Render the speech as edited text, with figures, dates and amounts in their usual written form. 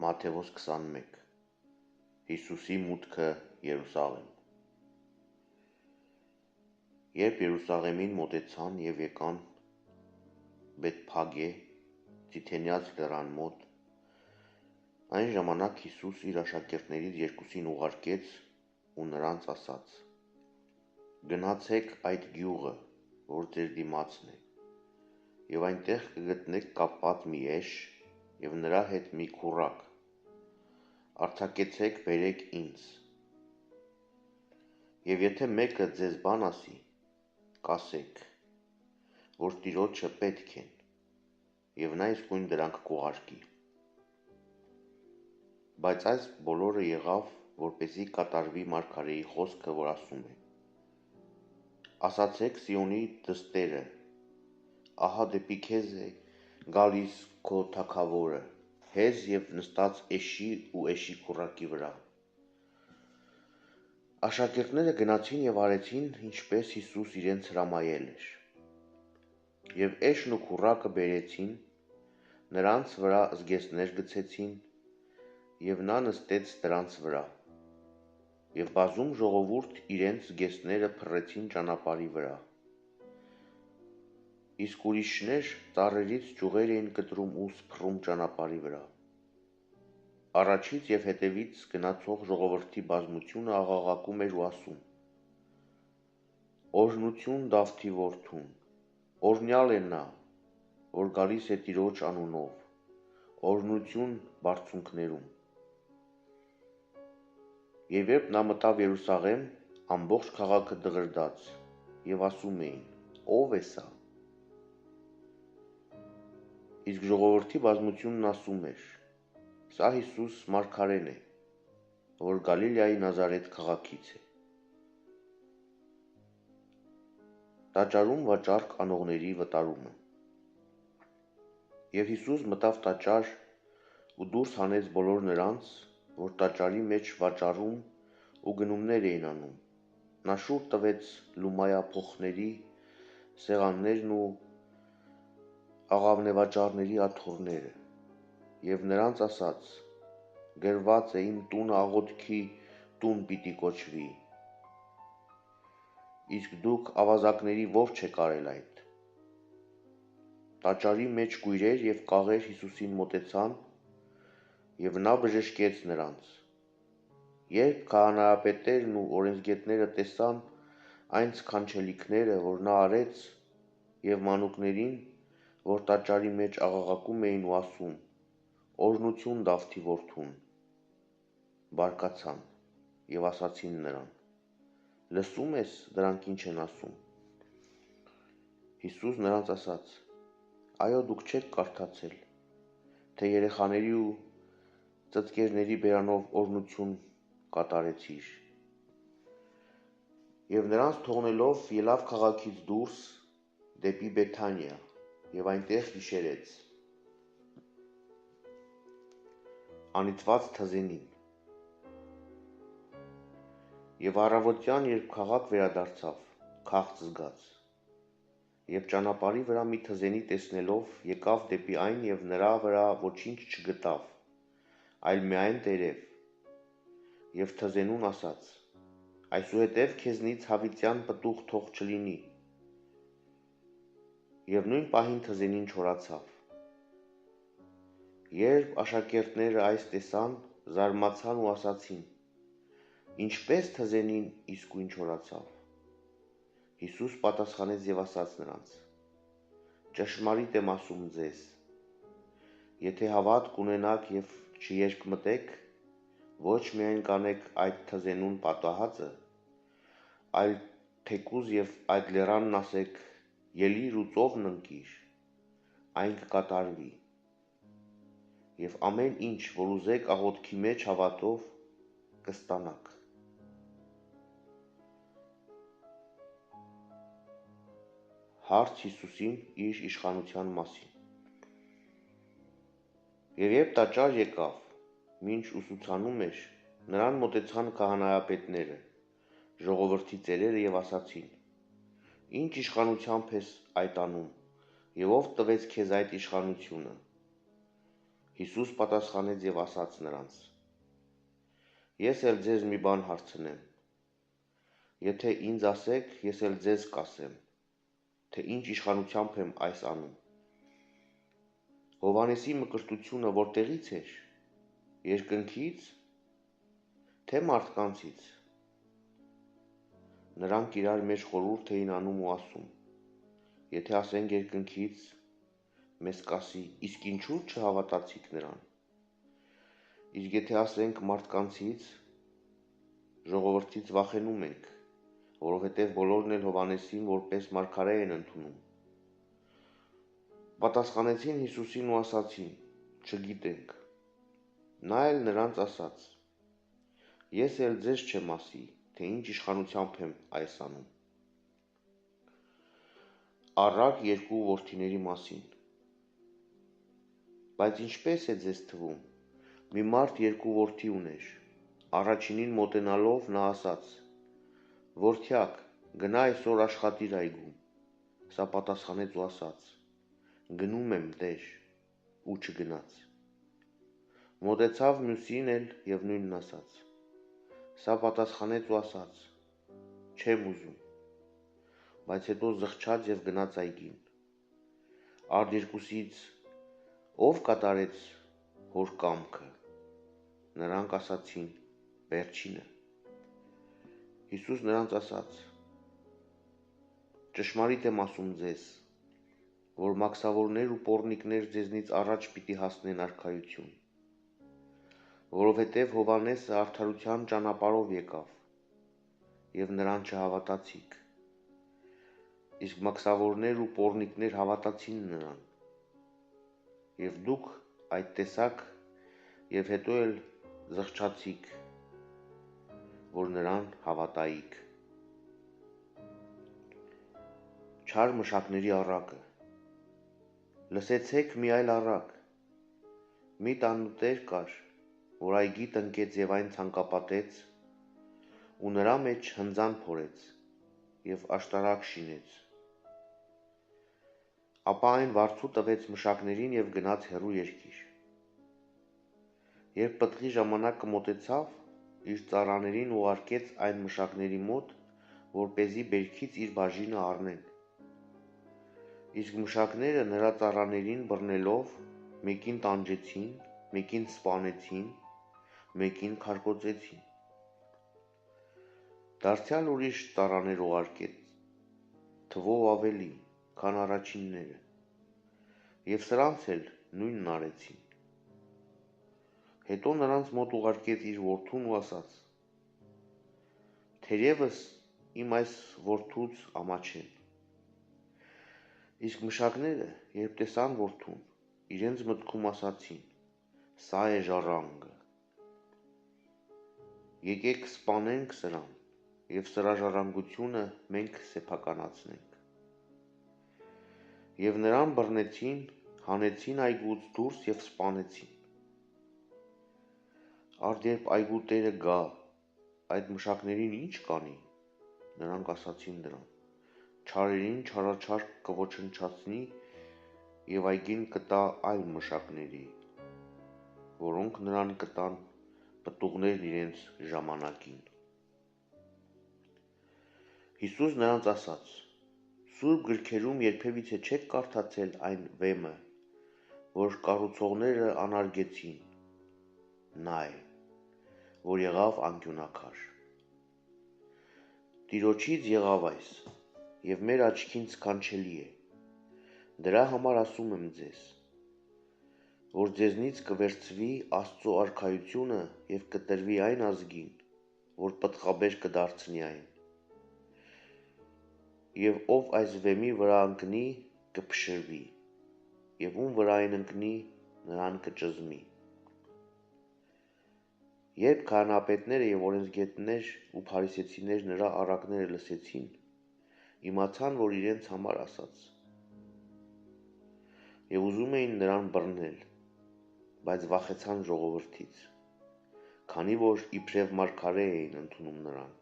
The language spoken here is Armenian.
Մատթեոս 21 Հիսուսի մուտքը Երուսաղեմ Երբ Երուսաղեմին մոտեցան և եկան Բեթփագե Ձիթենյաց լեռան մոտ, այն ժամանակ Հիսուս իր աշակերտներից երկուսին ուղարկեց ու նրանց ասաց. «Գնացեք այդ գյուղը, որ ձեր դիմացն է, և այնտեղ կգտնեք կապված մի էշ և նրա հետ մի քուռակ, արձակեցեք բերեք ինձ, և եթե մեկը ձեզ բան ասի, կասեք, որ Տիրոջը պետք են, և նա իսկույն դրանք կուղարկի»։ Բայց այս բոլորը եղավ, որպեսզի կատարվի մարգարեի խոսքը, որ ասում է. «Ասացեք Սիոնի դստերը, ահա դեպի քեզ է գալիս քո թագավորը, հեզ և նստած էշի ու էշի քուռակի վրա»։ Աշակերտները գնացին և արեցին, ինչպես Հիսուս իրենց հրամայել էր, և էշն ու քուռակը բերեցին, նրանց վրա զգեստներ գցեցին, և նա նստեց դրանց վրա, և բազում ժողովուրդ իրենց զգեստները փռեցին ճանապարհի վրա, իսկ ուրիշներ ծառերից ճյուղեր էին կտրում ու սփռում ճանապարհի վրա։ Առաջից և հետևից գնացող ժողովրդի բազմությունը աղաղակում էր ու ասում. «Օրհնություն Դավթի որդուն, օրհնյալ է նա, որ գալիս է Տիրոջ անունով, օրհնություն բարձունքներում»։ Եվ երբ նա մտավ Երուսաղեմ, ամբողջ քաղաքը դղրդաց, և ասում էին. «Ո՞վ է սա»։ Իսկ ժողովրդի բազմությունն ասում էր. «Սա Հիսուս մարգարեն է, որ Գալիլեայի Նազարեթ քաղաքից է»։ Տաճարում վաճառք անողների վտարումը։ Եվ Հիսուս մտավ տաճար ու դուրս հանեց բոլոր նրանց, որ տաճարի մեջ վաճառում ու գնումներ էին անում, նա շուռ տվեց լումայափոխների սեղաններն ու աղավնեվաճառների աթոռները, և նրանց ասաց. «Գրված է, իմ տունը աղոթքի տուն պիտի կոչվի, իսկ դուք ավազակների ворջ եք արել այդ»։ Տաճարի մեջ կույրեր և կաղեր Հիսուսին մոտեցան, և նա բժշկեց նրանց։ Երբ քահանայապետերն ու օրենսգետները տեսան այն սքանչելիքները, որ նա արեց, և մանուկներին, որ տաճարի մեջ աղաղակում էին ու ասում. «Օրհնություն Դավթի որդուն», բարկացան և ասացին նրան. «Լսո՞ւմ ես դրանք ինչ են ասում»։ Հիսուս նրանց ասաց. «Այո, դուք չեք կարդացել, թե երեխաների ու ծծկերների բերանով օրհնություն կատարեցիր»։ Եվ նրանց թողնելով ելավ քաղաքից դուրս դեպի Բեթանիա և այնտեղ գիշերեց։ Անիծված թզենին։ Եվ առավոտյան, երբ քաղաք վերադարձավ, քաղց զգաց, և ճանապարհի վրա մի թզենի տեսնելով եկավ դեպի այն և նրա վրա ոչինչ չգտավ, այլ միայն տերև, և թզենուն ասաց. «Այսուհետև քեզնից հավիտյան պտուղ թող չլինի»։ Եվ նույն պահին թզենին չորացավ։ Երբ աշակերտները այս տեսան, զարմացան ու ասացին. «Ինչպե՞ս թզենին իսկույն չորացավ»։ Հիսուս պատասխանեց և ասաց նրանց. «Ճշմարիտ եմ ասում ձեզ, եթե հավատք ունենաք և չերկմտեք, ոչ միայն կանեք այդ թզենուն պատահածը, այլ թեկուզ և այդ լեռանն ասեք. «Ելի՛ր ու ծովն ընկիր», այն կկատարվի։ Եվ ամեն ինչ, որ ուզեք աղոթքի մեջ հավատով, կստանաք»։ Հարց Հիսուսին իր իշխանության մասին։ Եվ երբ տաճար եկավ, մինչ ուսուցանում էր, նրան մոտեցան քահանայապետները, ժողովրդի ծերերը և ասացին. «Ինչ իշխանությամբ ես այդ անում, և ով տվեց քեզ այդ իշխանությունը»։ Հիսուս պատասխանեց եւ ասաց նրանց. Ես էլ ձեզ մի բան հարցնեմ. Եթե ինձ ասեք, ես էլ ձեզ կասեմ, թե ինչ իշխանությամբ եմ այս անում։ Հովհաննեսի մկրտությունը որտեղից էր, երկնքից, թե մարդկանցից։ Նրանք իրար մեջ խորհուրդ էին անում ու ասում. Եթե ասենք երկնքից, մեզ կասի, իսկ ինչու չհավատացիք նրան։ Իսկ եթե ասենք մարդկանցից, ժողովրդից վախենում ենք, որովհետև բոլորն էլ Հովհաննեսին որպես մարգարե են ընդունում։ Պատասխանեցին Հիսուսին ու ասացին. չգիտենք։ Նա էլ նրանց ասաց. ես էլ ձեզ չեմ ասի, թե ինչ իշխանությամբ եմ այս անում։ Առակ երկու որդիների մասին։ Բայց ինչպես է ձեզ թվում, մի մարդ երկու որդի ուներ։ Առաջինին մոտենալով նա ասաց. Որդյակ, գնա այսօր աշխատիր այգում։ Սա պատասխանեց ու ասաց. գնում եմ, Տեր, ու չգնաց։ Մոտեցավ մյուսին էլ եւ նույնն ասաց։ Սա պատասխանեց ու ասաց. չեմ ուզում, բայց հետո զղջաց եւ գնաց այգին։ Արդ երկուսից ով կատարեց հոր կամքը։ Նրանք ասացին. վերջինը։ Հիսուս նրանց ասաց. ճշմարիտ եմ ասում ձեզ, որ մաքսավորներ ու պոռնիկներ ձեզնից առաջ պիտի հասնեն արքայություն, որովհետև Հովհաննեսը արդարության ճանապարհով եկավ, եւ նրան չհավատացիք, իսկ մաքսավորներ ու պոռնիկներ հավատացին նրան, եւ դուք այդ տեսաք եւ հետո էլ զղջացիք, որ նրան հավատայիք։ Չար մշակների առակը։ Լսեցեք մի այլ առակ։ Մի տանուտեր կար, որ այգի տնկեց եւ այն ցանկապատեց, ու նրա մեջ հնձան փորեց եւ աշտարակ շինեց։ Ապա այն վարձու տվեց մշակներին եւ գնաց հեռու երկիր։ Երբ պտղի ժամանակը մոտեցավ, իր ծառաներին ուղարկեց այն մշակների մոտ, որպեսզի բերքից իր բաժինը առնեն։ Իսկ մշակները նրա ծառաներին բռնելով, մեկին տանջեցին, մեկին սպանեցին, մեկին քարկոծեցին։ Դարձյալ ուրիշ ծառաներ ուղարկեց, թվով ավելի, քան առաջինները, եւ սրանց էլ նույնն արեցին։ Հետո նրանց մոտ ուղարկեց իր որդուն ու ասաց. թերևս իմ այս որդուց ամաչեն։ Իսկ մշակները, երբ տեսան որդուն, իրենց մտքում ասացին. սա է ժառանգը։ Եկեք սպանենք սրան եւ սրա ժառանգությունը մենք սեփականացնենք։ Եվ նրան բռնեցին, հանեցին այգուց դուրս եւ սպանեցին։ Արդ երբ այգու տերը գա, այդ մշակներին ինչ կանի, նրանք ասացին դրան. չարերին չարաչար կոչնչացնի եւ այգին կտա այլ մշակների, որոնք նրան կտան պտուղներն իրենց ժամանակին։ Հիսուս նրանց ասաց. Սուրբ գրքերում երբևիցե չեք կարդացել այն վեմը, որ կառուցողները անարգեցին, նա է, որ եղավ անկյունակար։ Տիրոջից եղավ այս, եւ մեր աչքին սքանչելի է։ Դրա համար ասում եմ ձեզ, որ ձեզնից կվերցվի Աստծո արքայությունը եւ կտրվի այն ազգին, որ պտղաբեր կդարձնի այն։ Եվ ով այս վեմի վրա ընկնի, կփշրվի, եւ ում վրա այն ընկնի, նրան կճզմի։ Երբ քահանապետները եւ օրենսգետներ ու փարիսեցիներ նրա առակները լսեցին, իմացան, որ իրենց համար ասաց, եւ ուզում էին նրան բռնել, բայց վախեցան ժողովրդից, քանի որ իբրև մարգարե էին ընդունում նրան։